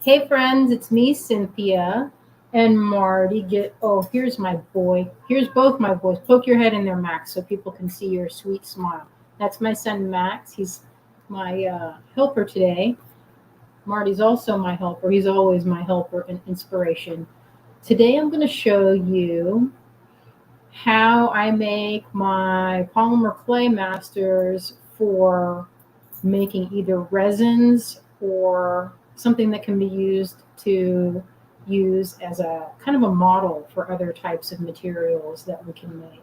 Hey friends, it's me, Cynthia, and Marty. Here's my boy. Here's both my boys. Poke your head in there, Max, so people can see your sweet smile. That's my son, Max. He's my helper today. Marty's also my helper. He's always my helper and inspiration. Today I'm going to show you how I make my polymer clay masters for making either resins or something that can be used to use as a kind of a model for other types of materials that we can make.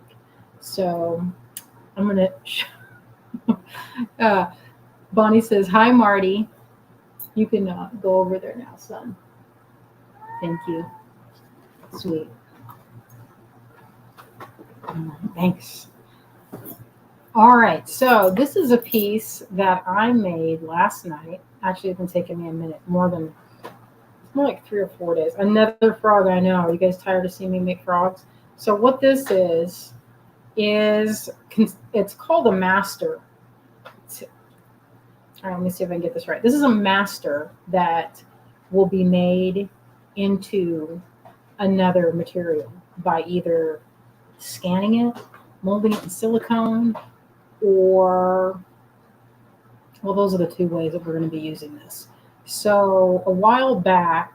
So I'm going to, Bonnie says, hi, Marty. You can go over there now, son. Thank you. Sweet. Thanks. All right, so this is a piece that I made last night. Actually, it's been taking me a minute, more like 3 or 4 days. Another frog, I know. Are you guys tired of seeing me make frogs? So what this is it's called a master. All right, let me see if I can get this right. This is a master that will be made into another material by either scanning it, molding it in silicone, or, well, those are the two ways that we're going to be using this. So a while back,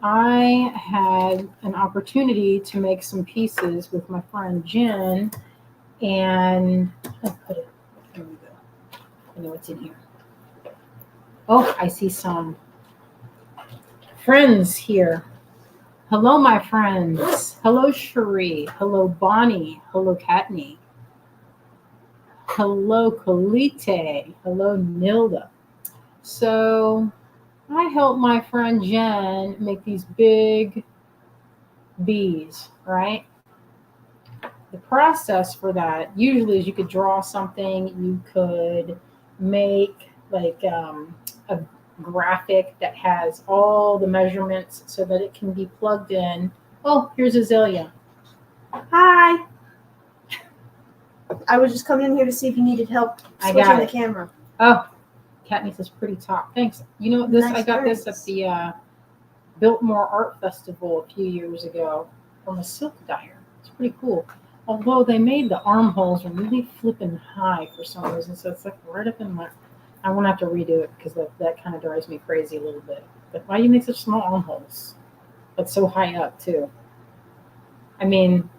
I had an opportunity to make some pieces with my friend Jen, and here we go. I know what's in here. Oh, I see some friends here. Hello, my friends. Hello, Cherie. Hello, Bonnie. Hello, Katney. Hello, Kalite. Hello, Nilda. So I helped my friend Jen make these big bees, right? The process for that usually is you could draw something, you could make like a graphic that has all the measurements so that it can be plugged in. Oh, here's Azalea. Hi. I was just coming in here to see if you needed help switching the camera. Oh, Katniss is pretty top. Thanks. You know this. Nice. I got this at the Biltmore Art Festival a few years ago from a silk dyer. It's pretty cool. Although they made the armholes really flipping high for some reason, so it's like right up in my. I won't have to redo it because that kind of drives me crazy a little bit. But why do you make such small armholes? But so high up too. I mean,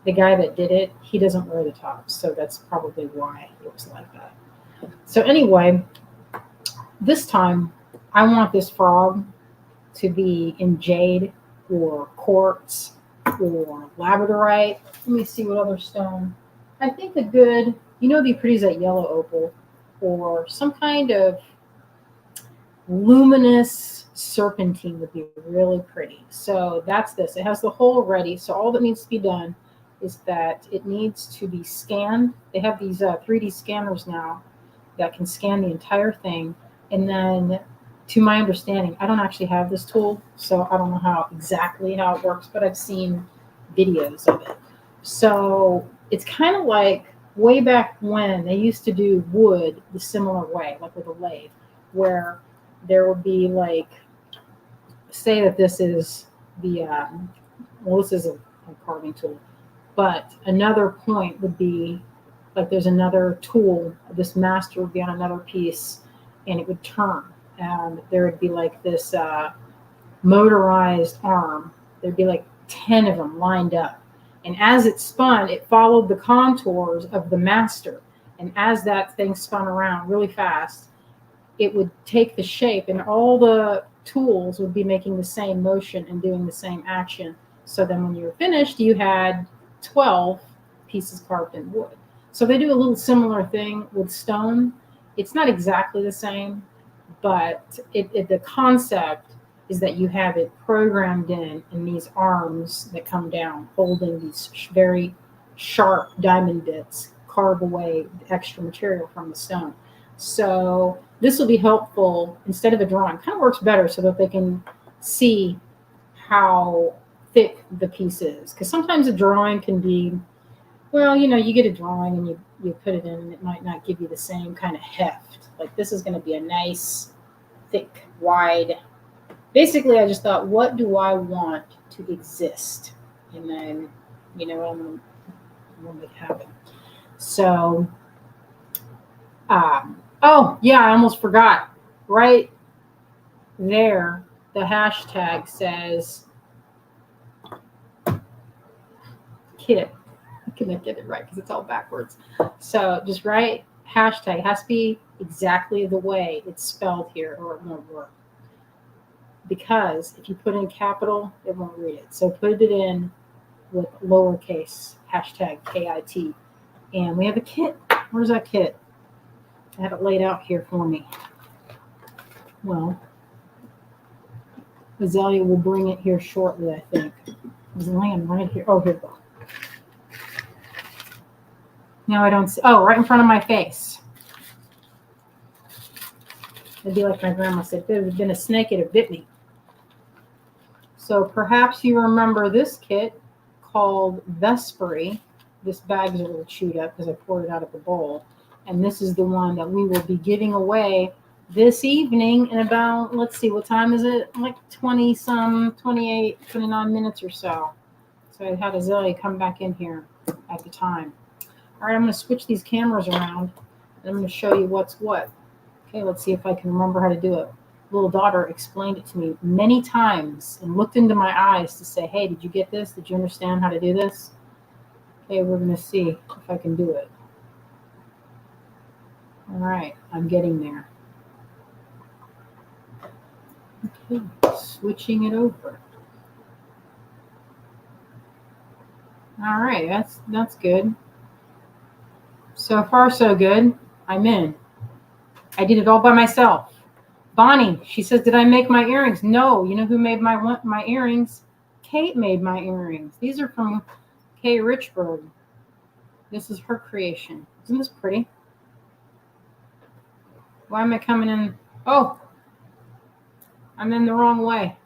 the guy that did it, he doesn't wear the tops, so that's probably why it was like that. So anyway, this time I want this frog to be in jade or quartz or labradorite. Let me see what other stone. I think a good, it'd be pretty as that yellow opal or some kind of luminous serpentine would be really pretty. So that's this. It has the hole ready. So all that needs to be done is that it needs to be scanned. They have these 3D scanners now that can scan the entire thing. And then, to my understanding, I don't actually have this tool, so I don't know exactly how it works, but I've seen videos of it. So it's kind of like way back when they used to do wood the similar way, like with a lathe, where there would be like, say that this is the, this is a carving tool, but another point would be like there's another tool, this master would be on another piece and it would turn. And there would be like this motorized arm. There'd be like 10 of them lined up. And as it spun, it followed the contours of the master. And as that thing spun around really fast, it would take the shape and all the tools would be making the same motion and doing the same action. So then when you were finished, you had 12 pieces carved in wood. So they do a little similar thing with stone. It's not exactly the same, but the concept is that you have it programmed in these arms that come down, holding these very sharp diamond bits, carve away the extra material from the stone. So this will be helpful instead of a drawing. Kind of works better so that they can see how thick the piece is. Because sometimes a drawing can be, well, you get a drawing and you put it in and it might not give you the same kind of heft. Like this is going to be a nice, thick, wide basically, I just thought, what do I want to exist? And then, I'm going to make happen. So, oh, yeah, I almost forgot. Right there, the hashtag says kit. I couldn't get it right because it's all backwards. So just write hashtag. It has to be exactly the way it's spelled here or it won't work. Because if you put in capital, it won't read it. So put it in with lowercase, hashtag KIT. And we have a kit. Where's that kit? I have it laid out here for me. Well, Azalea will bring it here shortly, I think. It's laying right here. Oh, here we go. Now I don't see. Oh, right in front of my face. It'd be like my grandma said, if it had been a snake, it'd have bit me. So perhaps you remember this kit called Vespery. This bag's a little chewed up because I poured it out of the bowl. And this is the one that we will be giving away this evening in about, let's see, what time is it? Like 28, 29 minutes or so. So I had Azalea come back in here at the time. All right, I'm going to switch these cameras around. And I'm going to show you what's what. Okay, let's see if I can remember how to do it. Little daughter explained it to me many times and looked into my eyes to say, hey, did you get this? Did you understand how to do this? Okay, we're going to see if I can do it. All right, I'm getting there. Okay, switching it over. All right, that's good. So far, so good. I'm in. I did it all by myself. Bonnie, she says, did I make my earrings? No. You know who made my earrings? Kate made my earrings. These are from Kay Richburg. This is her creation. Isn't this pretty? Why am I coming in? Oh, I'm in the wrong way.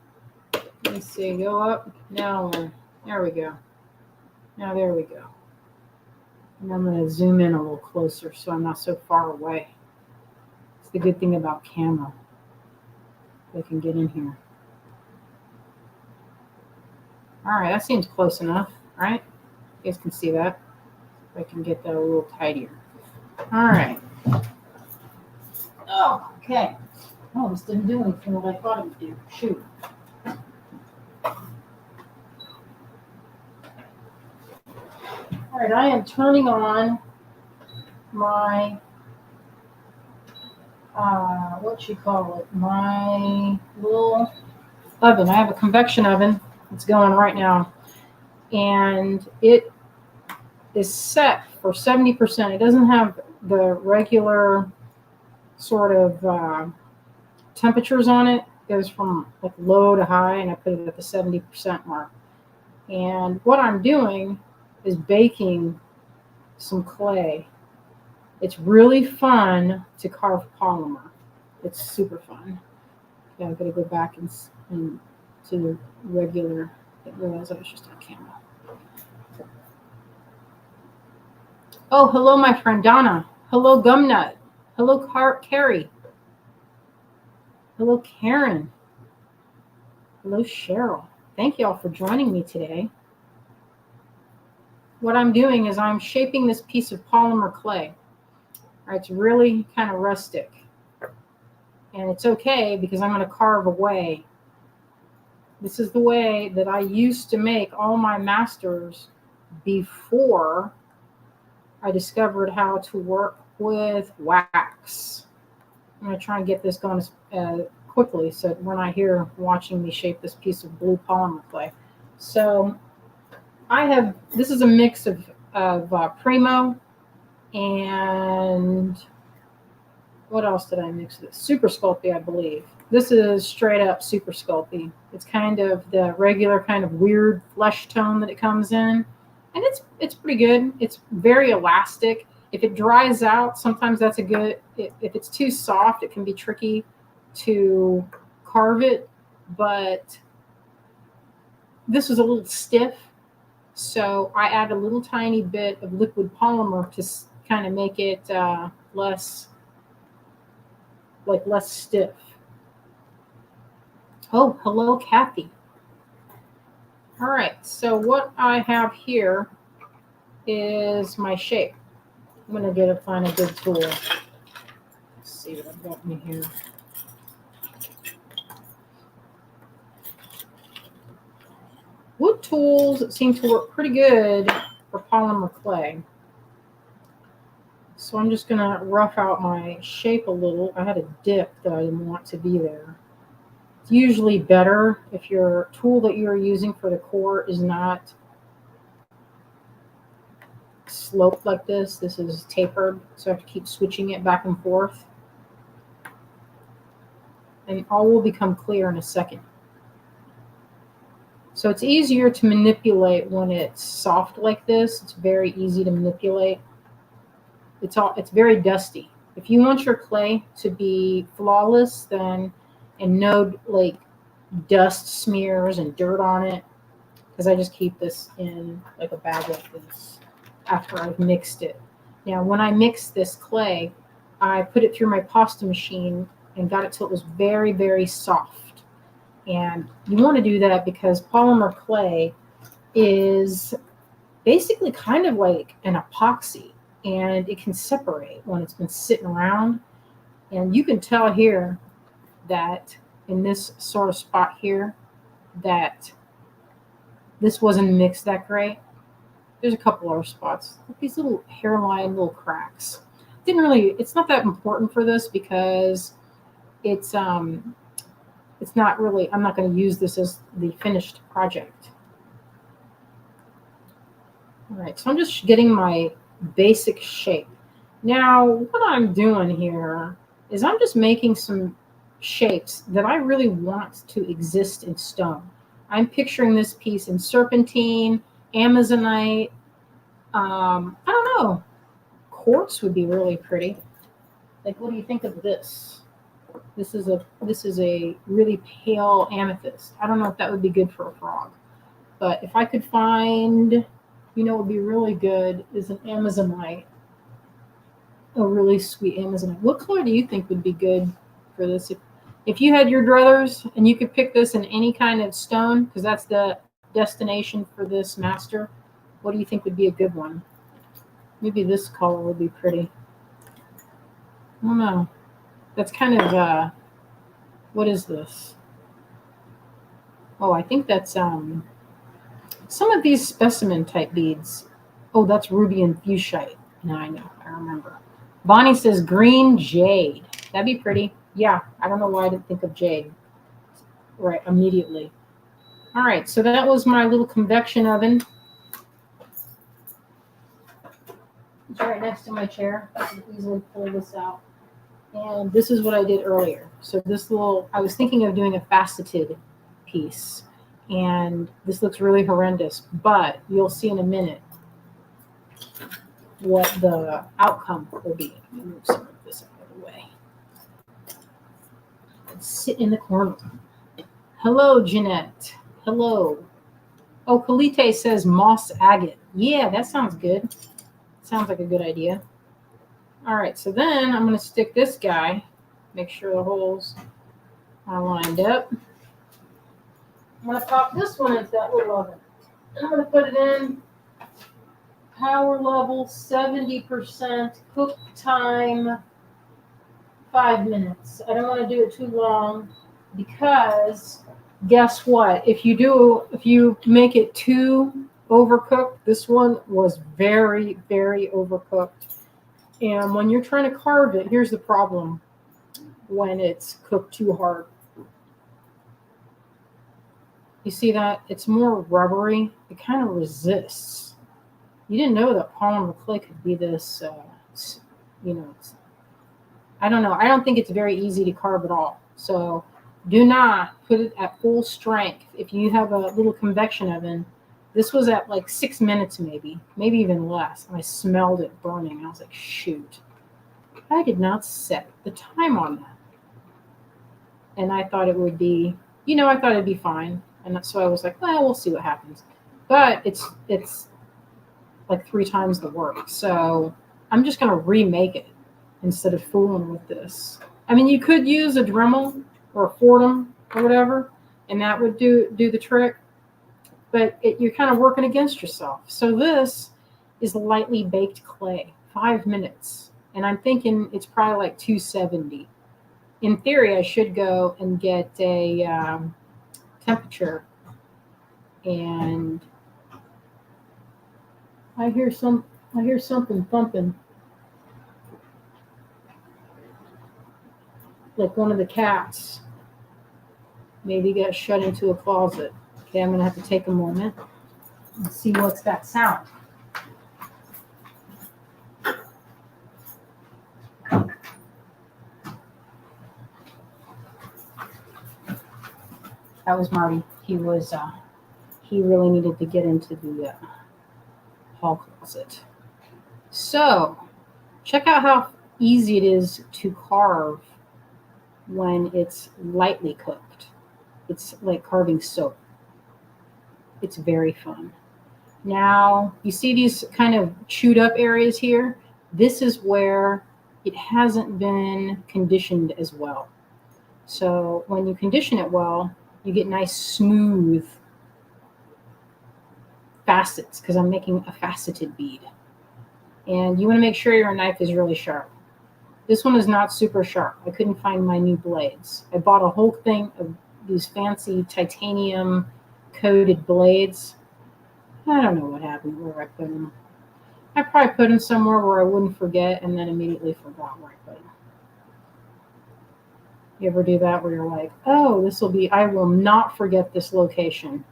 Let me see. Go up. Now, there we go. Now, there we go. And I'm going to zoom in a little closer so I'm not so far away. It's the good thing about camera. They can get in here. All right, that seems close enough, right? You guys can see that. I can get that a little tidier. All right. Oh, okay. Oh, this didn't do anything what I thought it would do. Shoot. All right, I am turning on my, my little oven. I have a convection oven. It's going right now. And it is set for 70%. It doesn't have the regular sort of temperatures on it. It goes from like low to high, and I put it at the 70% mark. And what I'm doing is baking some clay. It's really fun to carve polymer. It's super fun. Yeah, I'm gonna go back and to the regular. I didn't realize I was just on camera. Oh, hello, my friend Donna. Hello, Gumnut. Hello, Carrie. Hello, Karen. Hello, Cheryl. Thank you all for joining me today. What I'm doing is I'm shaping this piece of polymer clay. All right, it's really kind of rustic. And it's okay because I'm going to carve away. This is the way that I used to make all my masters before I discovered how to work with wax. I'm going to try and get this going quickly so we're not here watching me shape this piece of blue polymer clay. So this is a mix of Primo and what else did I mix with? Super Sculpey, I believe. This is straight up Super Sculpey. It's kind of the regular kind of weird flesh tone that it comes in. And it's pretty good. It's very elastic. If it dries out, sometimes that's a good, if it's too soft, it can be tricky to carve it. But this was a little stiff. So I add a little tiny bit of liquid polymer to kind of make it less stiff. Oh, hello, Kathy. All right, so what I have here is my shape. I'm going to find a good tool. Let's see what I've got in here. Wood tools seem to work pretty good for polymer clay. So I'm just going to rough out my shape a little. I had a dip that I didn't want to be there. It's usually better if your tool that you're using for the core is not sloped like this. This is tapered, so I have to keep switching it back and forth. And all will become clear in a second. So it's easier to manipulate when it's soft like this. It's very easy to manipulate. It's very dusty. If you want your clay to be flawless, then and no like dust smears and dirt on it, because I just keep this in like a bag like this after I've mixed it. Now, when I mixed this clay, I put it through my pasta machine and got it till it was very, very soft. And you want to do that because polymer clay is basically kind of like an epoxy, and it can separate when it's been sitting around. And you can tell here that in this sort of spot here that this wasn't mixed that great. There's a couple other spots, like these little hairline, little cracks. It's not that important for this because it's not really, I'm not going to use this as the finished project. All right, so I'm just getting my basic shape. Now, what I'm doing here is I'm just making some shapes that I really want to exist in stone. I'm picturing this piece in serpentine, Amazonite. I don't know. Quartz would be really pretty. Like, what do you think of this? This is a really pale amethyst. I don't know if that would be good for a frog, but if I could find, what would be really good is an Amazonite, a really sweet Amazonite. What color do you think would be good for this? If you had your druthers and you could pick this in any kind of stone, because that's the destination for this master, what do you think would be a good one? Maybe this color would be pretty. I don't know. That's kind of, what is this? Oh, I think that's some of these specimen type beads. Oh, that's ruby and fuchsite. No, I know. I remember. Bonnie says green jade. That'd be pretty. Yeah, I don't know why I didn't think of jade right immediately. All right, so that was my little convection oven. It's right next to my chair. I can easily pull this out. And this is what I did earlier. So I was thinking of doing a faceted piece. And this looks really horrendous, but you'll see in a minute what the outcome will be. Let me move some of this out of the way. Let's sit in the corner. Hello, Jeanette. Hello. Oh, Kalite says moss agate. Yeah, that sounds good. Sounds like a good idea. All right, so then I'm going to stick this guy, make sure the holes are lined up. I'm going to pop this one into that little oven. I'm going to put it in power level 70%, cook time 5 minutes. I don't want to do it too long because guess what? If you make it too overcooked, this one was very, very overcooked. And when you're trying to carve it, here's the problem when it's cooked too hard. You see that? It's more rubbery. It kind of resists. You didn't know that polymer clay could be this, I don't know. I don't think it's very easy to carve at all. So do not put it at full strength. If you have a little convection oven, this was at like 6 minutes maybe even less. And I smelled it burning. I was like, shoot. I did not set the time on that. And I thought it would be, I thought it'd be fine. And so I was like, well, we'll see what happens. But it's like 3 times the work. So I'm just going to remake it instead of fooling with this. I mean, you could use a Dremel or a Fordham or whatever, and that would do the trick. But you're kind of working against yourself. So this is lightly baked clay, 5 minutes. And I'm thinking it's probably like 270. In theory, I should go and get a temperature. And I hear something thumping. Like one of the cats maybe got shut into a closet. Okay, I'm going to have to take a moment and see what's that sound. That was Marty. He really needed to get into the hall closet. So, check out how easy it is to carve when it's lightly cooked. It's like carving soap. It's very fun. Now, you see these kind of chewed up areas here? This is where it hasn't been conditioned as well. So when you condition it well, you get nice smooth facets, because I'm making a faceted bead. And you want to make sure your knife is really sharp. This one is not super sharp. I couldn't find my new blades. I bought a whole thing of these fancy titanium coated blades. I don't know what happened where I put them. I probably put them somewhere where I wouldn't forget and then immediately forgot where I put them. You ever do that where you're like, oh, I will not forget this location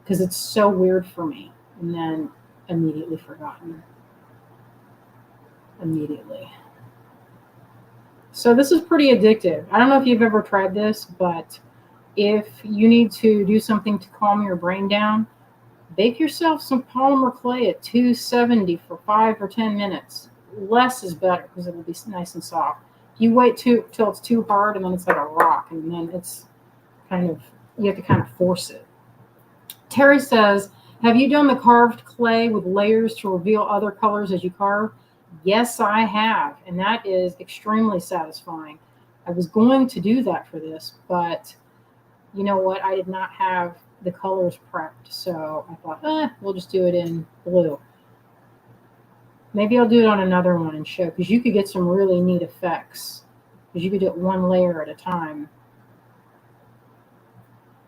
because it's so weird for me, and then immediately forgotten. Immediately. So this is pretty addictive. I don't know if you've ever tried this, but if you need to do something to calm your brain down, bake yourself some polymer clay at 270 for 5 or 10 minutes. Less is better because it will be nice and soft. You wait till it's too hard, and then it's like a rock, and then it's you have to kind of force it. Terry says, have you done the carved clay with layers to reveal other colors as you carve? Yes, I have, and that is extremely satisfying. I was going to do that for this, but you know what? I did not have the colors prepped, so I thought, we'll just do it in blue. Maybe I'll do it on another one and show, because you could get some really neat effects, because you could do it one layer at a time.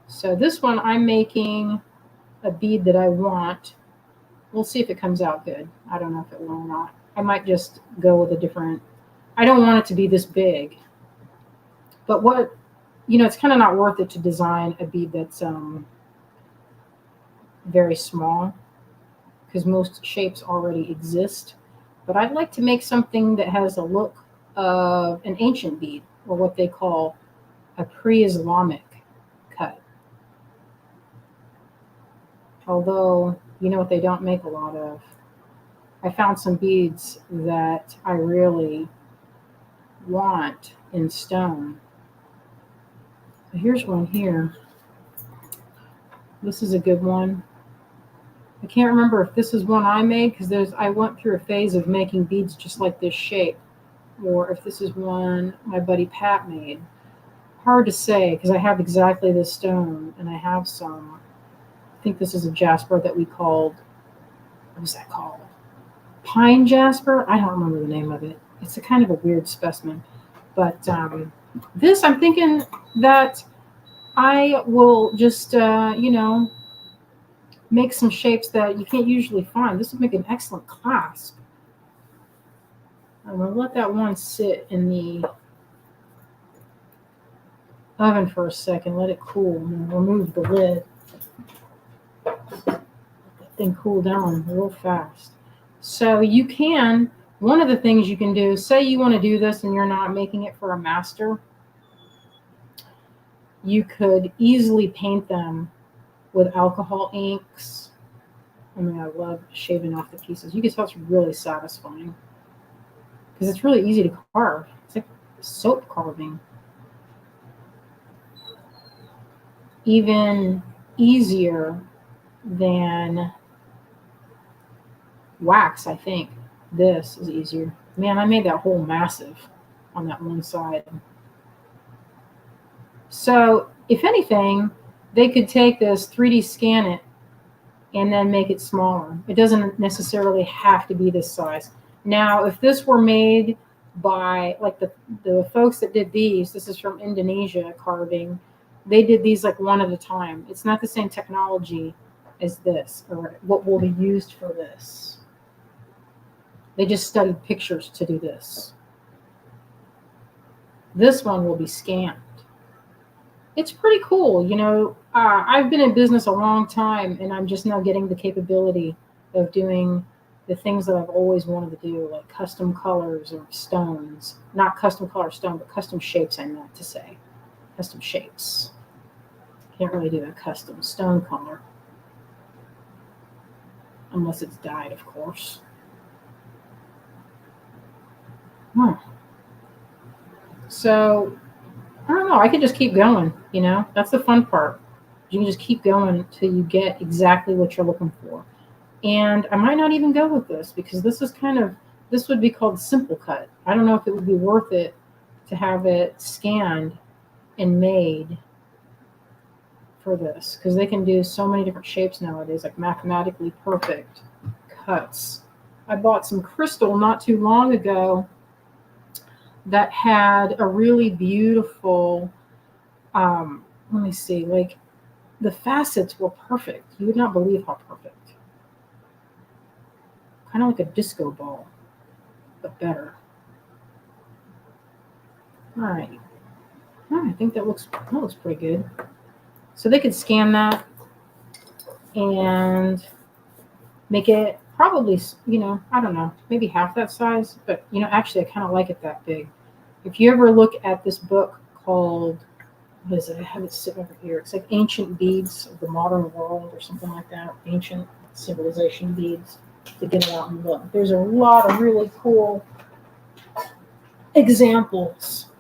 So this one, I'm making a bead that I want. We'll see if it comes out good. I don't know if it will or not. I might just go with a different, I don't want it to be this big. But it's kind of not worth it to design a bead that's very small, because most shapes already exist. But I'd like to make something that has a look of an ancient bead, or what they call a pre-Islamic cut. Although, you know what they don't make a lot of? I found some beads that I really want in stone. Here's one here. This is a good one. I can't remember if this is one I made, because I went through a phase of making beads just like this shape, or if this is one my buddy Pat made. Hard to say, because I have exactly this stone, and I have some. I think this is a jasper that we called, what was that called? Pine jasper? I don't remember the name of it. It's a kind of a weird specimen. But this, I'm thinking that I will just, make some shapes that you can't usually find. This would make an excellent clasp. I'm going to let that one sit in the oven for a second. Let it cool, and then remove the lid. Let that thing cool down real fast. So one of the things you can do, say you want to do this and you're not making it for a master, you could easily paint them with alcohol inks. I mean, I love shaving off the pieces. You can tell it's really satisfying, because it's really easy to carve. It's like soap carving. Even easier than wax, I think. This is easier. Man, I made that hole massive on that one side. So if anything, they could take this 3D scan it and then make it smaller. It doesn't necessarily have to be this size. Now, if this were made by like the folks that did these, this is from Indonesia carving, they did these like one at a time. It's not the same technology as this or what will be used for this. They just studied pictures to do this. This one will be scanned. It's pretty cool. You know, I've been in business a long time, and I'm just now getting the capability of doing the things that I've always wanted to do, like custom colors or stones. Not custom color stone, but custom shapes, I meant to say. Custom shapes. Can't really do a custom stone color. Unless it's dyed, of course. So, I don't know. I could just keep going, you know? That's the fun part. You can just keep going until you get exactly what you're looking for. And I might not even go with this because this is this would be called simple cut. I don't know if it would be worth it to have it scanned and made for this because they can do so many different shapes nowadays, like mathematically perfect cuts. I bought some crystal not too long ago that had a really beautiful, let me see, like the facets were perfect. You would not believe how perfect. Kind of like a disco ball, but better. All right. I think that looks pretty good. So they could scan that and make it probably, you know, I don't know, maybe half that size. But, you know, actually, I kind of like it that big. If you ever look at this book called, what is it? I have it sitting over here. It's like Ancient Beads of the Modern World or something like that. Ancient Civilization Beads. To get it out and look. There's a lot of really cool examples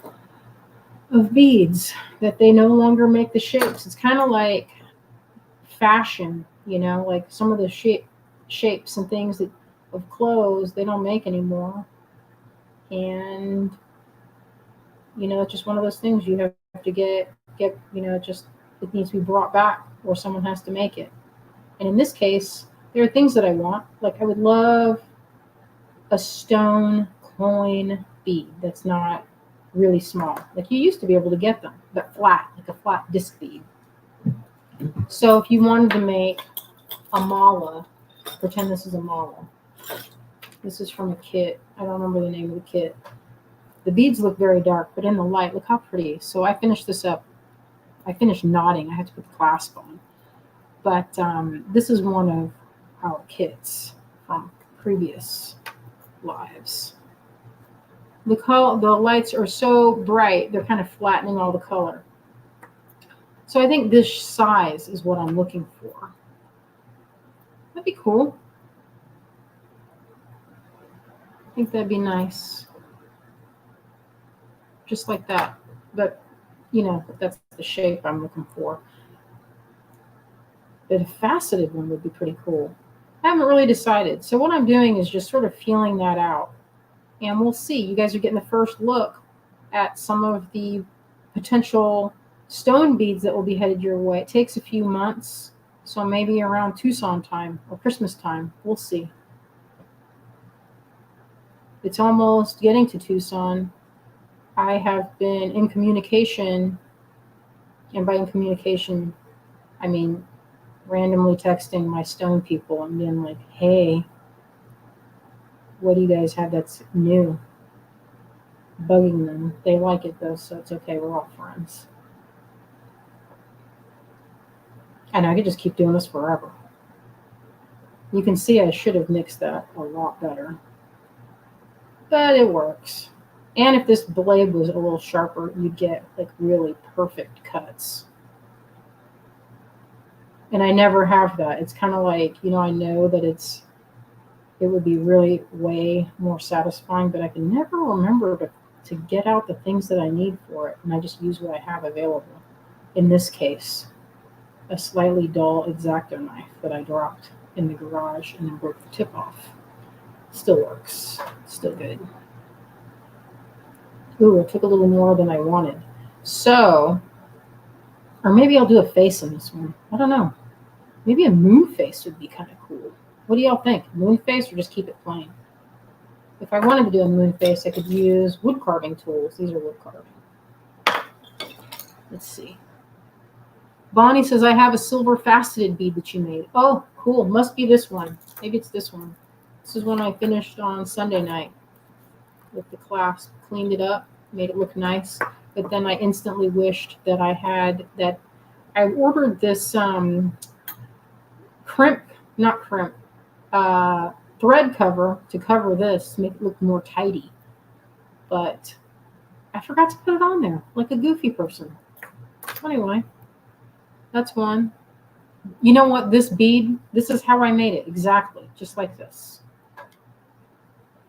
of beads that they no longer make the shapes. It's kind of like fashion, you know, like some of the shapes and things that of clothes they don't make anymore. And you know, it's just one of those things you have to get, you know, it needs to be brought back or someone has to make it. And in this case, there are things that I want. Like I would love a stone coin bead that's not really small. Like you used to be able to get them, but flat, like a flat disc bead. So if you wanted to make a mala, pretend this is a mala. This is from a kit. I don't remember the name of the kit. The beads look very dark, but in the light, look how pretty. So I finished this up. I finished knotting. I had to put the clasp on. But this is one of our kits from previous lives. Look how the lights are so bright, they're kind of flattening all the color. So I think this size is what I'm looking for. That'd be cool. I think that'd be nice. Just like that. But, you know, that's the shape I'm looking for. But a faceted one would be pretty cool. I haven't really decided. So what I'm doing is just sort of feeling that out. And we'll see. You guys are getting the first look at some of the potential stone beads that will be headed your way. It takes a few months. So maybe around Tucson time or Christmas time. We'll see. It's almost getting to Tucson. I have been in communication, and by in communication, I mean randomly texting my stone people and being like, hey, what do you guys have that's new? Bugging them. They like it though, so it's okay. We're all friends. And I could just keep doing this forever. You can see I should have mixed that a lot better. But it works. And if this blade was a little sharper, you'd get like really perfect cuts. And I never have that. It's kind of like, you know, I know that it would be really way more satisfying, but I can never remember to get out the things that I need for it. And I just use what I have available. In this case, a slightly dull X-Acto knife that I dropped in the garage and then broke the tip off. Still works. Still good. Ooh, it took a little more than I wanted. So Or maybe I'll do a face in this one. I don't know. Maybe a moon face would be kind of cool. What do y'all think? Moon face or just keep it plain? If I wanted to do a moon face, I could use wood carving tools. These are wood carving. Let's see. Bonnie says, I have a silver faceted bead that you made. Oh, cool. Must be this one. Maybe it's this one. This is one I finished on Sunday night with the clasp. Cleaned it up, made it look nice. But then I instantly wished that I had that. I ordered this thread cover to cover this, make it look more tidy. But I forgot to put it on there like a goofy person. Anyway, that's one. You know what? This bead, this is how I made it. Exactly. Just like this.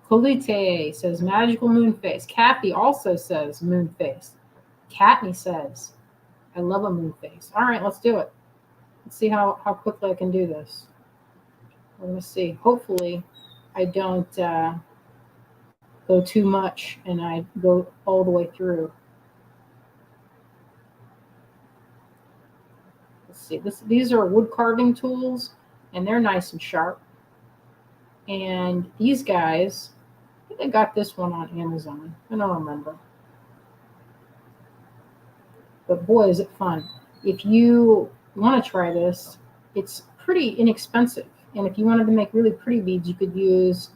Kolite says magical moon face. Kathy also says moon face. Katney says, I love a moon face. All right, let's do it. Let's see how quickly I can do this. We're going to see. Hopefully, I don't go too much and I go all the way through. Let's see. These are wood carving tools, and they're nice and sharp. And these guys, I think I got this one on Amazon. I don't remember. But boy, is it fun. If you want to try this, it's pretty inexpensive. And if you wanted to make really pretty beads, you could use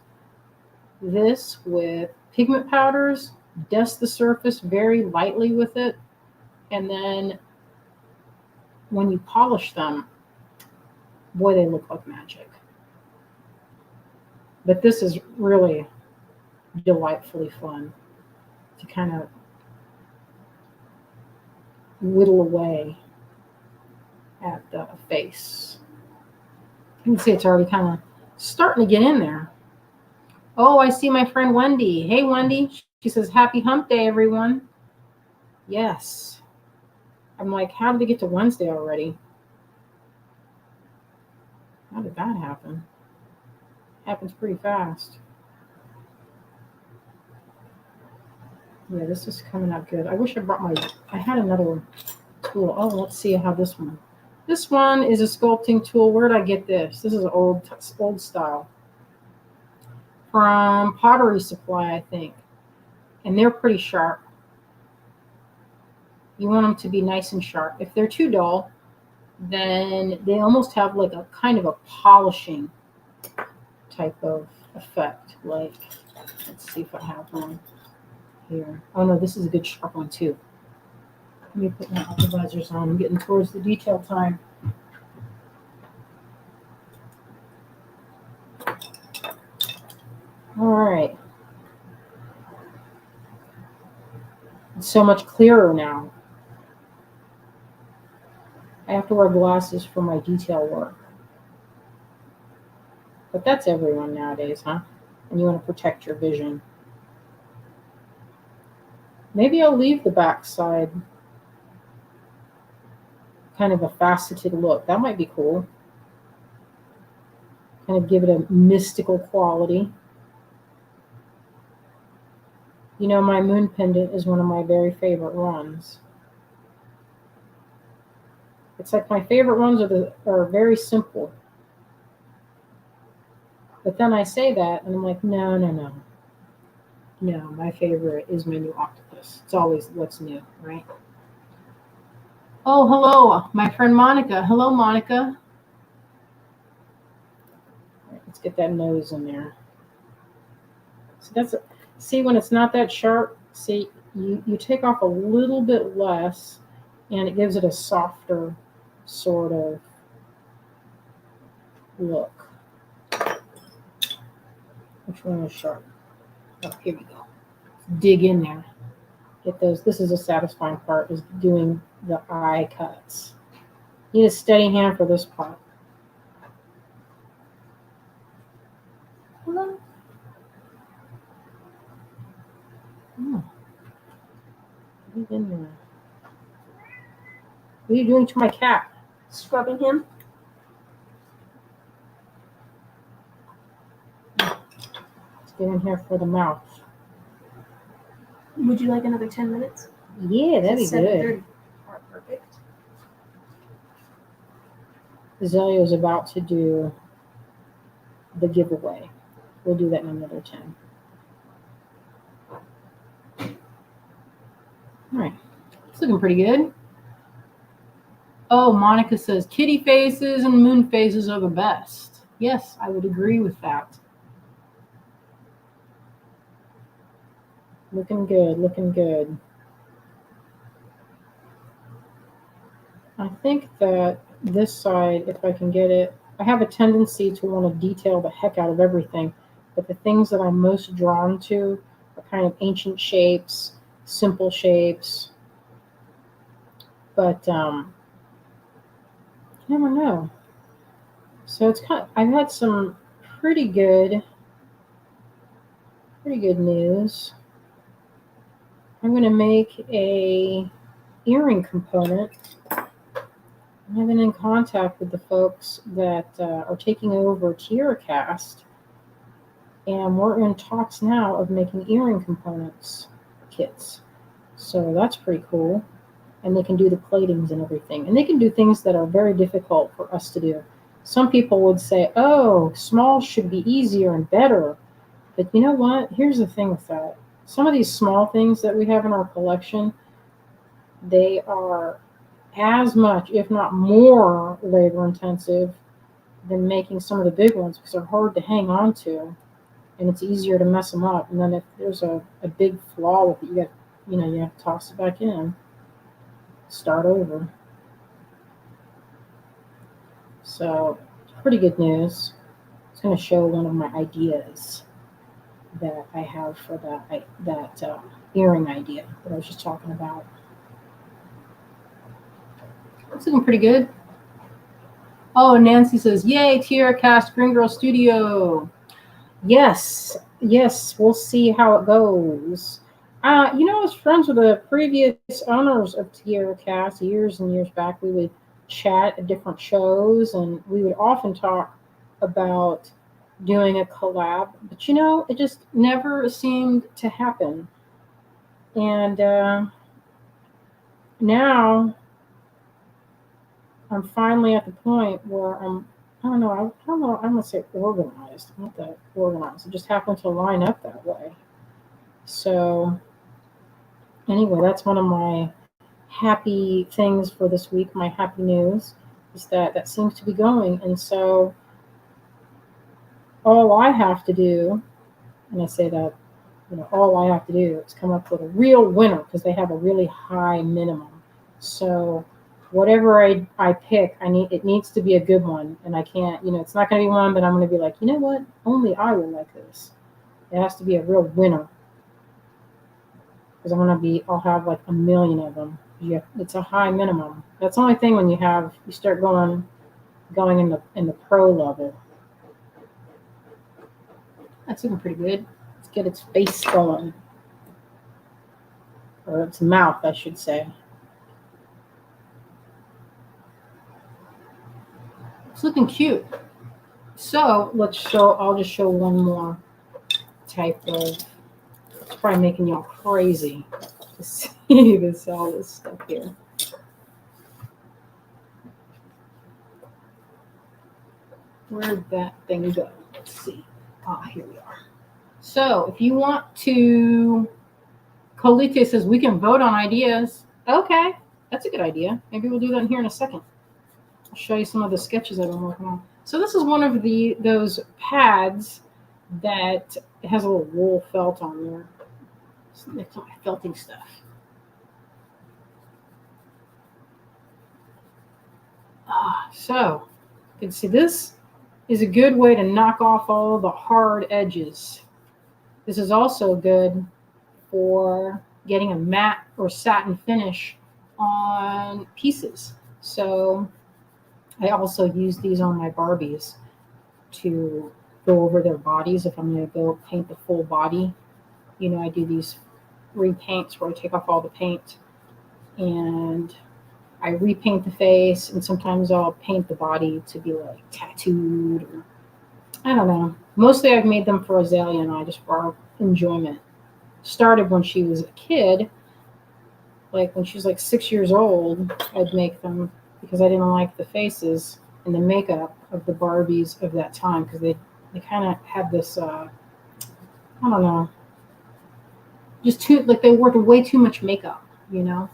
this with pigment powders, dust the surface very lightly with it, and then when you polish them, boy, they look like magic. But this is really delightfully fun to kind of whittle away at the face. You can see it's already kind of starting to get in there. Oh, I see my friend Wendy. Hey, Wendy. She says, happy hump day, everyone. Yes. I'm like, how did we get to Wednesday already? How did that happen? Happens pretty fast. Yeah, this is coming out good. I wish I brought I had another tool. Oh, let's see how this one. This one is a sculpting tool. Where did I get this? This is old style. From Pottery Supply, I think. And they're pretty sharp. You want them to be nice and sharp. If they're too dull, then they almost have like a kind of a polishing type of effect. Like, let's see if I have one here. Oh no, this is a good sharp one too. Let me put my visors on. I'm getting towards the detail time. All right. It's so much clearer now. I have to wear glasses for my detail work. But that's everyone nowadays, huh? And you want to protect your vision. Maybe I'll leave the back side kind of a faceted look. That might be cool. Kind of give it a mystical quality. You know, my moon pendant is one of my very favorite ones. It's like my favorite ones are very simple. But then I say that, and I'm like, no. No, my favorite is my new octopus. It's always what's new, right? Oh, hello, my friend Monica. Hello, Monica. All right, let's get that nose in there. So see, when it's not that sharp, see, you take off a little bit less, and it gives it a softer sort of look. Which one is sharp? Oh, here we go. Dig in there. Get those. This is a satisfying part, is doing the eye cuts. Need a steady hand for this part. Hello. Oh. Dig in there. What are you doing to my cat? Scrubbing him. Let's get in here for the mouth. Would you like another 10 minutes? Yeah, that'd be good. Perfect. Azalea is about to do the giveaway. We'll do that in another 10. All right, it's looking pretty good. Oh, Monica says kitty faces and moon faces are the best. Yes, I would agree with that. Looking good, looking good. I think that this side, if I can get it, I have a tendency to want to detail the heck out of everything, but the things that I'm most drawn to are kind of ancient shapes, simple shapes, but I don't know. So it's kind of, I've had some pretty good news. I'm going to make a earring component. I've been in contact with the folks that are taking over TierraCast, and we're in talks now of making earring components kits. So that's pretty cool. And they can do the platings and everything. And they can do things that are very difficult for us to do. Some people would say, oh, small should be easier and better. But you know what? Here's the thing with that. Some of these small things that we have in our collection, they are as much, if not more, labor intensive than making some of the big ones because they're hard to hang on to and it's easier to mess them up. And then if there's a big flaw with it, you have to toss it back in, start over. So pretty good news. It's going to show one of my ideas that I have for that earring idea that I was just talking about. It's looking pretty good. Oh, Nancy says, yay, TierraCast Green Girl Studio. Yes, we'll see how it goes. I was friends with the previous owners of TierraCast years and years back. We would chat at different shows, and we would often talk about doing a collab. But it just never seemed to happen. And now I'm finally at the point where I'm gonna say organized. I'm not that organized. It just happened to line up that way. So anyway, that's one of my happy things for this week. My happy news is that seems to be going. And so all I have to do, and I say that, all I have to do is come up with a real winner because they have a really high minimum. So whatever I pick, it needs to be a good one, and I can't, it's not going to be one, but I'm going to be like, you know what? Only I will like this. It has to be a real winner because I'll have like 1 million of them. It's a high minimum. That's the only thing when you start going in the pro level. That's looking pretty good. Let's get its face going, or its mouth, I should say. It's looking cute. So I'll just show one more type of, it's probably making y'all crazy to see all this stuff here. Where'd that thing go? Let's see. Here we are. So if you want to, Colite says we can vote on ideas. Okay, that's a good idea. Maybe we'll do that here in a second. I'll show you some of the sketches I've been working on. So this is one of those pads that has a little wool felt on there. It's my felting stuff. So you can see this is a good way to knock off all the hard edges. This is also good for getting a matte or satin finish on pieces. So I also use these on my Barbies to go over their bodies. If I'm going to go paint the full body, I do these repaints where I take off all the paint and I repaint the face, and sometimes I'll paint the body to be like tattooed, or I don't know. Mostly I've made them for Azalea and I, just for our enjoyment. Started when she was a kid, like when she was like 6 years old, I'd make them because I didn't like the faces. and the makeup of the Barbies of that time, because they kind of had this I don't know, just too, like, they wore way too much makeup, you know.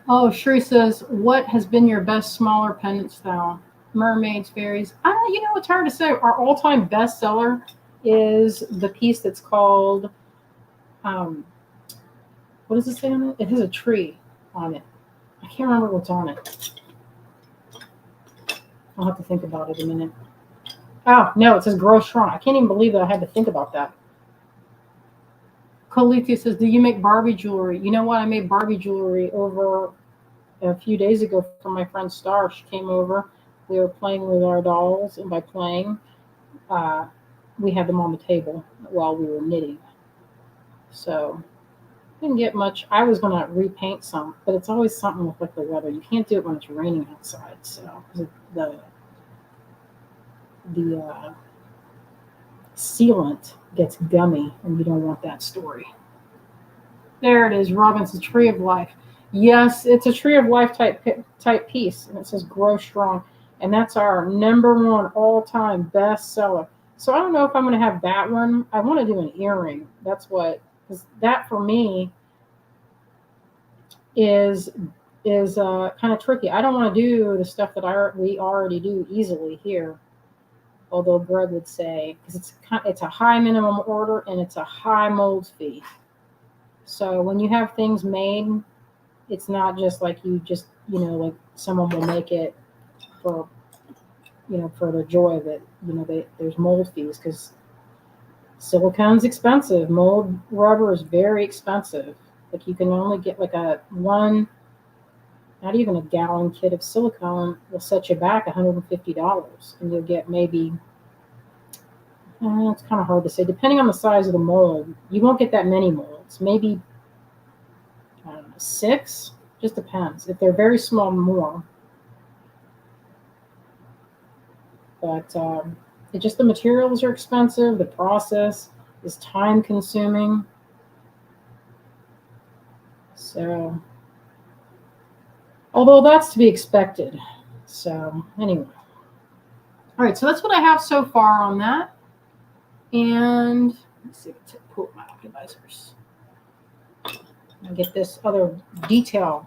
Oh, Sheree says, what has been your best smaller pendant style? Mermaids, fairies. I don't, you know, it's hard to say. Our all-time bestseller is the piece that's called, what does it say on it? It has a tree on it. I can't remember what's on it. I'll have to think about it a minute. Oh, no, it says Grow Strong. I can't even believe that I had to think about that. Colita says, do you make Barbie jewelry? You know what? I made Barbie jewelry over a few days ago for my friend Star. She came over. We were playing with our dolls, and by playing, we had them on the table while we were knitting. So didn't get much. I was going to repaint some, but it's always something with like the weather. You can't do it when it's raining outside. So the sealant gets gummy, and you don't want that story. There it is, Robin's a Tree of Life. Yes, it's a Tree of Life type piece, and it says Grow Strong, and that's our #1 all-time bestseller. So I don't know if I'm going to have that one. I want to do an earring. That's what, because that for me is kind of tricky. I don't want to do the stuff that we already do easily here. Although Greg would say, because it's a high minimum order and it's a high mold fee. So when you have things made, it's not just like you just, like someone will make it for, for the joy of it. There's mold fees because silicone's expensive. Mold rubber is very expensive. Like you can only get like not even a gallon kit of silicone will set you back $150, and you'll get maybe, it's kind of hard to say. Depending on the size of the mold, you won't get that many molds. Maybe, I don't know, 6. Just depends. If they're very small, more. But the materials are expensive. The process is time consuming. So, although that's to be expected. So anyway. All right, so that's what I have so far on that. And let's see if I can pull my optimizers. And get this other detail.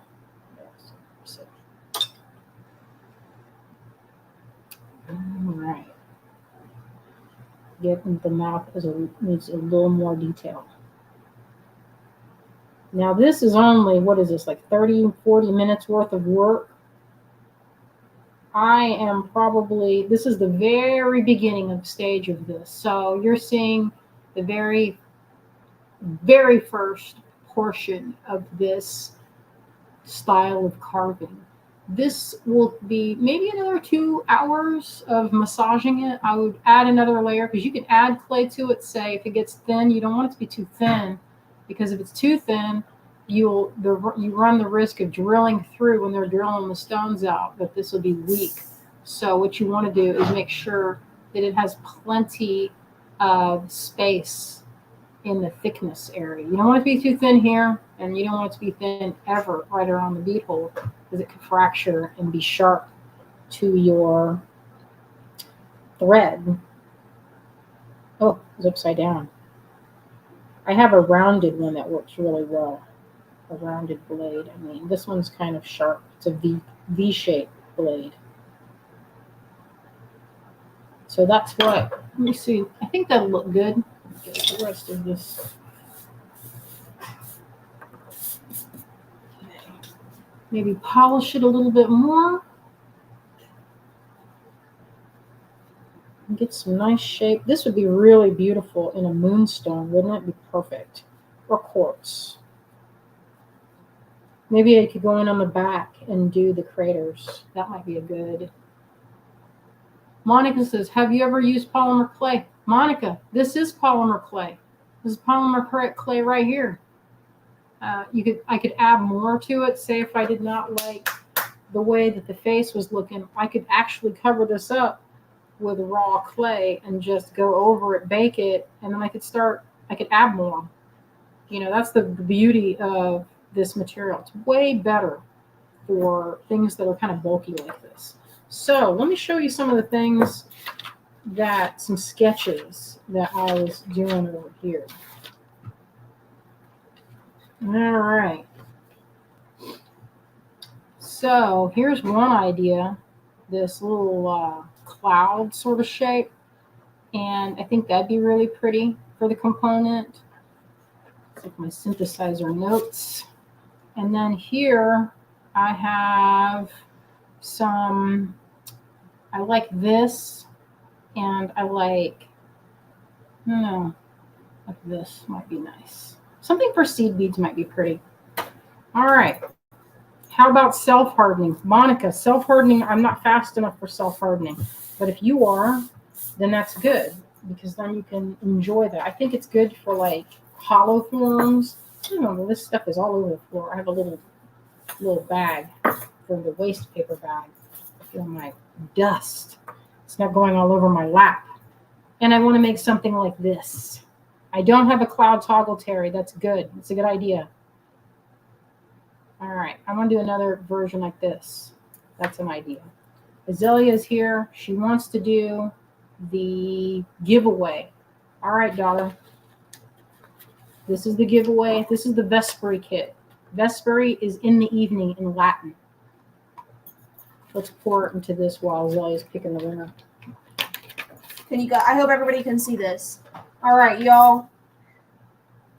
All right. Getting the mouth needs a little more detail. Now this is only, what is this, like 30, 40 minutes worth of work. This is the very beginning of the stage of this. So you're seeing the very, very first portion of this style of carving. This will be maybe another 2 hours of massaging it. I would add another layer because you can add clay to it. Say if it gets thin, you don't want it to be too thin, because if it's too thin, you run the risk of drilling through when they're drilling the stones out, that this will be weak. So what you want to do is make sure that it has plenty of space in the thickness area. You don't want it to be too thin here, and you don't want it to be thin ever right around the bead hole, because it could fracture and be sharp to your thread. Oh, it's upside down. I have a rounded one that works really well. A rounded blade. I mean, this one's kind of sharp. It's a V-shaped blade. So that's what, let me see. I think that'll look good. Get the rest of this. Okay. Maybe polish it a little bit more. And get some nice shape. This would be really beautiful in a moonstone, wouldn't it? Be perfect. Or quartz. Maybe I could go in on the back and do the craters. That might be a good. Monica says, have you ever used polymer clay? Monica, this is polymer clay. This is polymer clay right here. I could add more to it. Say if I did not like the way that the face was looking, I could actually cover this up with raw clay and just go over it, bake it, and then I could add more. That's the beauty of this material. It's way better for things that are kind of bulky like this. So let me show you some of the things some sketches that I was doing over here. All right. So here's one idea, this little cloud sort of shape. And I think that'd be really pretty for the component. It's like my synthesizer notes. And then here I have some, I like this, and I like, I don't know, like this might be nice. Something for seed beads might be pretty. All right. How about self-hardening? Monica, self-hardening, I'm not fast enough for self-hardening. But if you are, then that's good, because then you can enjoy that. I think it's good for like hollow forms. I don't know, this stuff is all over the floor. I have a little bag for the waste paper bag. I feel my dust. It's not going all over my lap. And I want to make something like this. I don't have a cloud toggle, Terry. That's good. It's a good idea. All right, I want to do another version like this. That's an idea. Azalea's here. She wants to do the giveaway. All right, daughter. This is the giveaway. This is the Vesperi kit. Vesperi is in the evening in Latin. Let's pour it into this while Azalea's picking the winner. I hope everybody can see this. All right, y'all.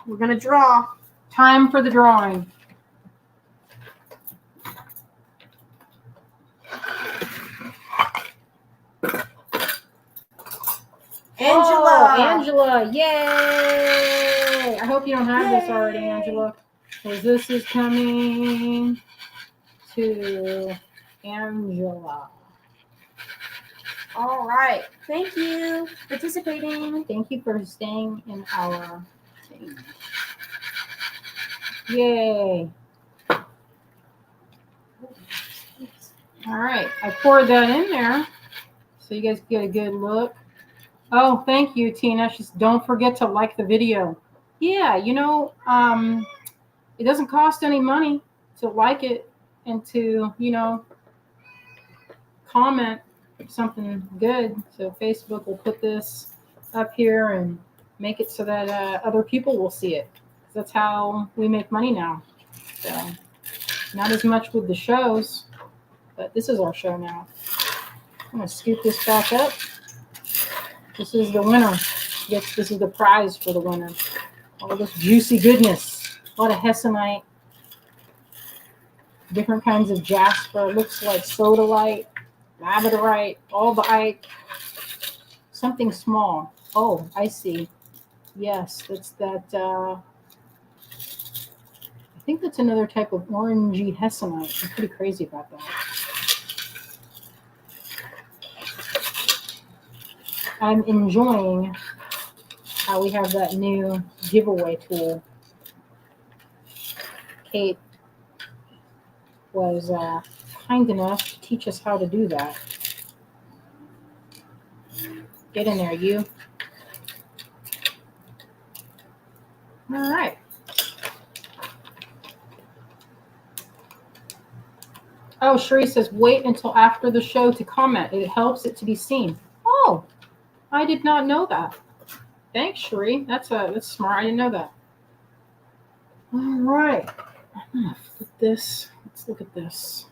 We're gonna draw. Time for the drawing. Angela. Oh, Angela, yay! I hope you don't have this already, Angela, because this is coming to Angela. All right. Thank you for participating. Thank you for staying in our thing. Yay. All right, I poured that in there so you guys get a good look. Oh, thank you, Tina. Don't forget to like the video. Yeah, you know, it doesn't cost any money to like it and to, you know, comment something good. So Facebook will put this up here and make it so that other people will see it. That's how we make money now. So not as much with the shows, but this is our show now. I'm going to scoop this back up. This is the winner. This is the prize for the winner. All this juicy goodness. A lot of hessonite. Different kinds of jasper. It looks like sodalite, labradorite, albite. Something small. Oh, I see. Yes, that's that. I think that's another type of orangey hessonite. I'm pretty crazy about that. I'm enjoying how we have that new giveaway tool. Kate was kind enough to teach us how to do that. Get in there, you. All right. Oh, Sheree says, wait until after the show to comment. It helps it to be seen. Oh, I did not know that. Thanks, Sheree. That's smart. I didn't know that. All right. I'm going to flip this. Let's look at this.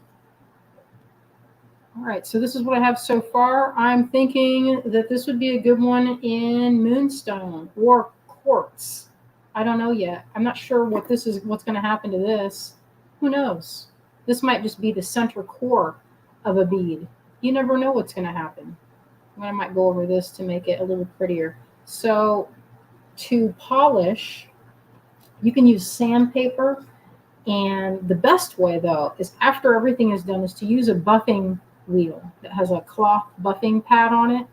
All right. So this is what I have so far. I'm thinking that this would be a good one in moonstone or quartz. I don't know yet. I'm not sure what's going to happen to this. Who knows? This might just be the center core of a bead. You never know what's going to happen. I might go over this to make it a little prettier. So to polish, you can use sandpaper. And the best way, though, is after everything is done, is to use a buffing wheel that has a cloth buffing pad on it.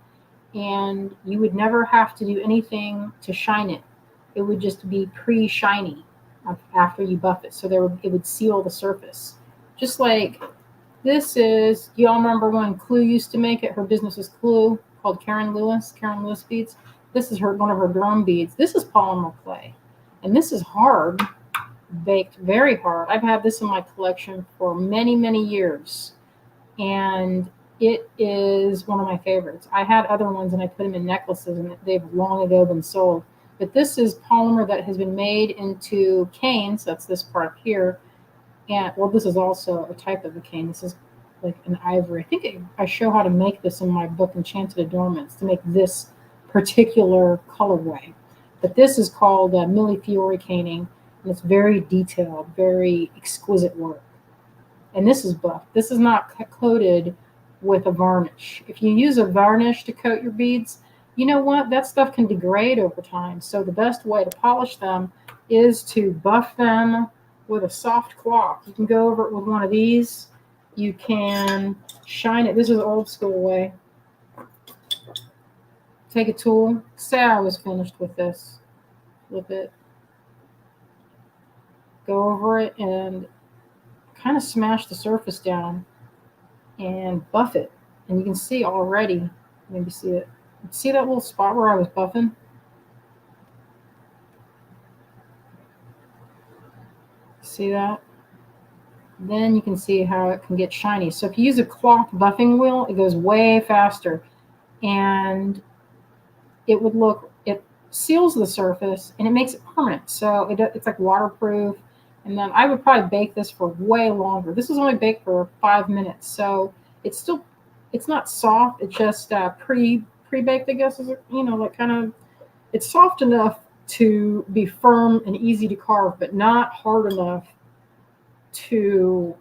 And you would never have to do anything to shine it. It would just be pre-shiny after you buff it. So it would seal the surface. Just like this is, do y'all remember when Clue used to make it? Her business was Clue, called Karen Lewis Beads. This is one of her drum beads. This is polymer clay. And this is hard. baked very hard. I've had this in my collection for many, many years, and it is one of my favorites. I had other ones and I put them in necklaces, and they've long ago been sold. But this is polymer that has been made into canes. That's this part here. And well, this is also a type of a cane. This is like an ivory. I think I show how to make this in my book, Enchanted Adornments, to make this particular colorway. But this is called Millefiori caning, and it's very detailed, very exquisite work. And this is buff. This is not coated with a varnish. If you use a varnish to coat your beads, you know what? That stuff can degrade over time. So the best way to polish them is to buff them with a soft cloth. You can go over it with one of these. You can shine it. This is the old school way. Take a tool. Say I was finished with this. Flip it. Go over it and kind of smash the surface down and buff it. And you can see already, maybe see it. See that little spot where I was buffing? See that? Then you can see how it can get shiny. So if you use a cloth buffing wheel, it goes way faster. And it would look, it seals the surface and it makes it permanent. So it's like waterproof. And then I would probably bake this for way longer. This was only baked for 5 minutes. So it's not soft. It's just pre-baked, I guess, is, like kind of, it's soft enough to be firm and easy to carve, but not hard enough to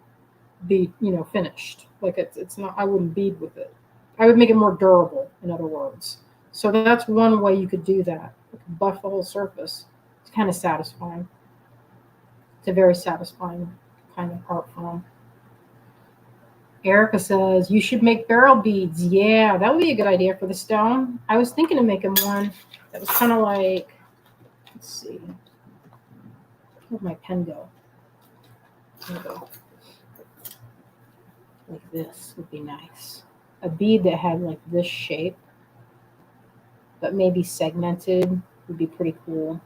be, finished. Like it's not, I wouldn't bead with it. I would make it more durable, in other words. So that's one way you could do that. You could buff the whole surface. It's kind of satisfying. It's a very satisfying kind of art form. Erica says, you should make barrel beads. Yeah, that would be a good idea for the stone. I was thinking of making one that was kind of like, let's see, where'd my pen go? There we go. Like this would be nice. A bead that had like this shape, but maybe segmented would be pretty cool.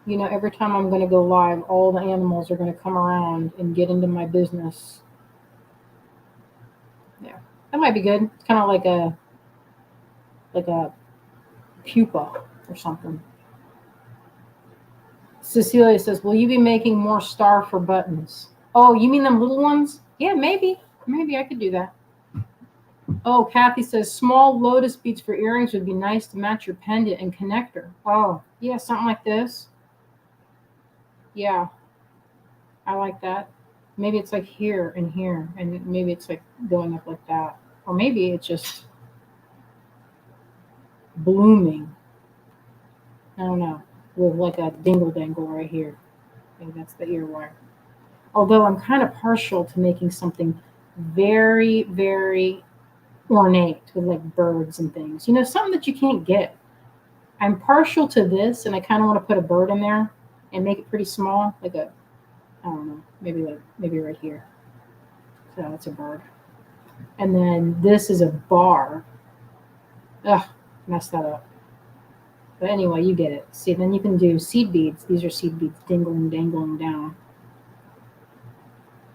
Every time I'm going to go live, all the animals are going to come around and get into my business. Yeah, that might be good. It's kind of like a pupa or something. Cecilia says, will you be making more star for buttons? Oh, you mean them little ones? Yeah, maybe. Maybe I could do that. Oh, Kathy says, small lotus beads for earrings would be nice to match your pendant and connector. Oh, yeah, something like this. Yeah, I like that. Maybe it's like here and here, and maybe it's like going up like that. Or maybe it's just blooming. I don't know, with like a dingle dangle right here. I think that's the ear wire. Although I'm kind of partial to making something very, very ornate with like birds and things. Something that you can't get. I'm partial to this, and I kind of want to put a bird in there and make it pretty small, like I don't know, maybe right here. So that's a bird. And then this is a bar. Ugh, messed that up. But anyway, you get it. See, then you can do seed beads. These are seed beads dangling down.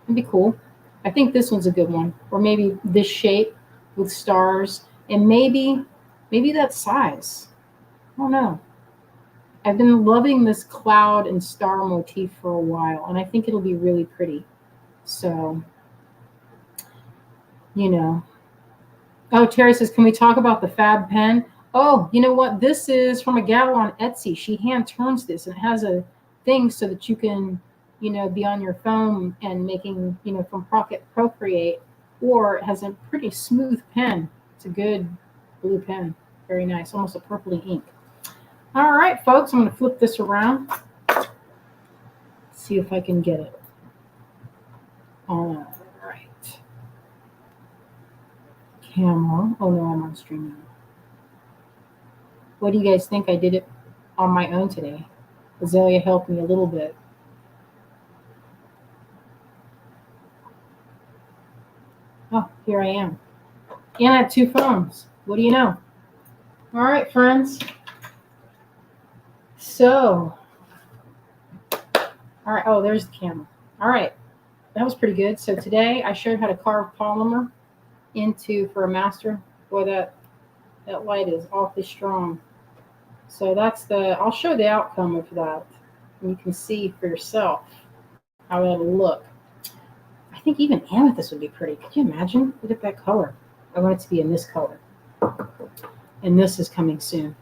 It'd be cool. I think this one's a good one. Or maybe this shape with stars, and maybe that size. I don't know. I've been loving this cloud and star motif for a while, and I think it'll be really pretty. So, Oh, Terry says, can we talk about the Fab pen? Oh, you know what? This is from a gal on Etsy. She hand turns this, and it has a thing so that you can, be on your phone and making, from Pocket Procreate, or it has a pretty smooth pen. It's a good blue pen. Very nice, almost a purpley ink. All right, folks, I'm going to flip this around. See if I can get it. All right. Camera. Oh, no, I'm on stream now. What do you guys think? I did it on my own today. Azalea helped me a little bit. Oh, here I am. And I have 2 phones. What do you know? All right, friends. So, all right. Oh, there's the camera. All right. That was pretty good. So today I showed how to carve polymer for a master. Boy, that light is awfully strong. So I'll show the outcome of that. And you can see for yourself how it'll look. I think even amethyst would be pretty. Could you imagine? Look at that color. I want it to be in this color. And this is coming soon.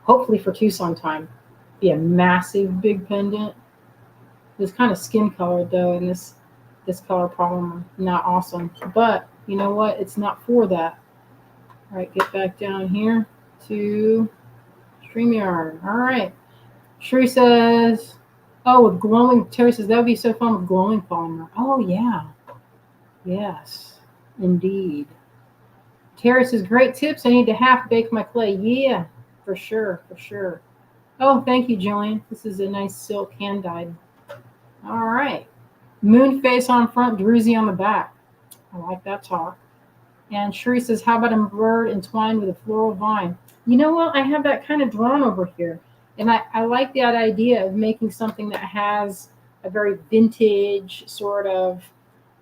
Hopefully for Tucson time. Be a massive big pendant. It's kind of skin colored though in this color polymer. Not awesome. But you know what? It's not for that. All right, get back down here to StreamYard. All right. Sherry says, oh, with glowing, Terry says, that would be so fun with glowing polymer. Oh, yeah. Yes, indeed. Terry says, great tips. I need to half bake my clay. Yeah, for sure, for sure. Oh, thank you, Jillian. This is a nice silk hand dyed. All right. Moon face on front, druzy on the back. I like that talk. And Sherry says, how about a bird entwined with a floral vine? You know what? I have that kind of drawn over here. And I like that idea of making something that has a very vintage sort of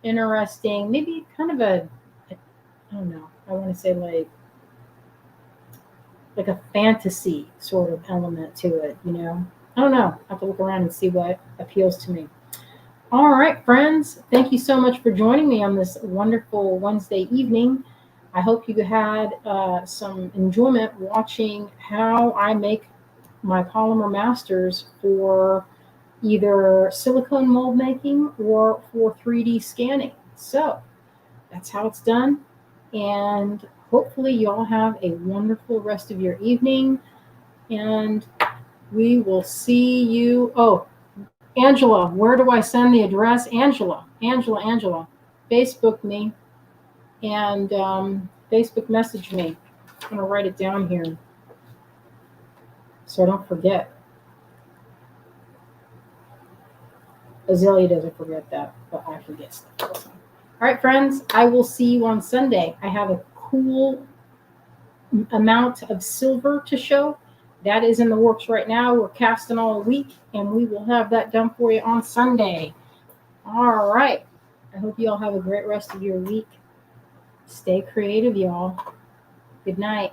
interesting, maybe kind of I don't know, I want to say like a fantasy sort of element to it, you know? I don't know. I have to look around and see what appeals to me. All right, friends. Thank you so much for joining me on this wonderful Wednesday evening. I hope you had some enjoyment watching how I make my polymer masters for either silicone mold making or for 3D scanning. So that's how it's done. And hopefully you all have a wonderful rest of your evening. And we will see you. Oh, Angela, where do I send the address? Angela, Facebook me and Facebook message me. I'm going to write it down here so I don't forget. Azalea doesn't forget that, but I forget stuff. All right, friends, I will see you on Sunday. I have a cool amount of silver to show. That is in the works right now. We're casting all week, and we will have that done for you on Sunday. All right. I hope you all have a great rest of your week. Stay creative, y'all. Good night.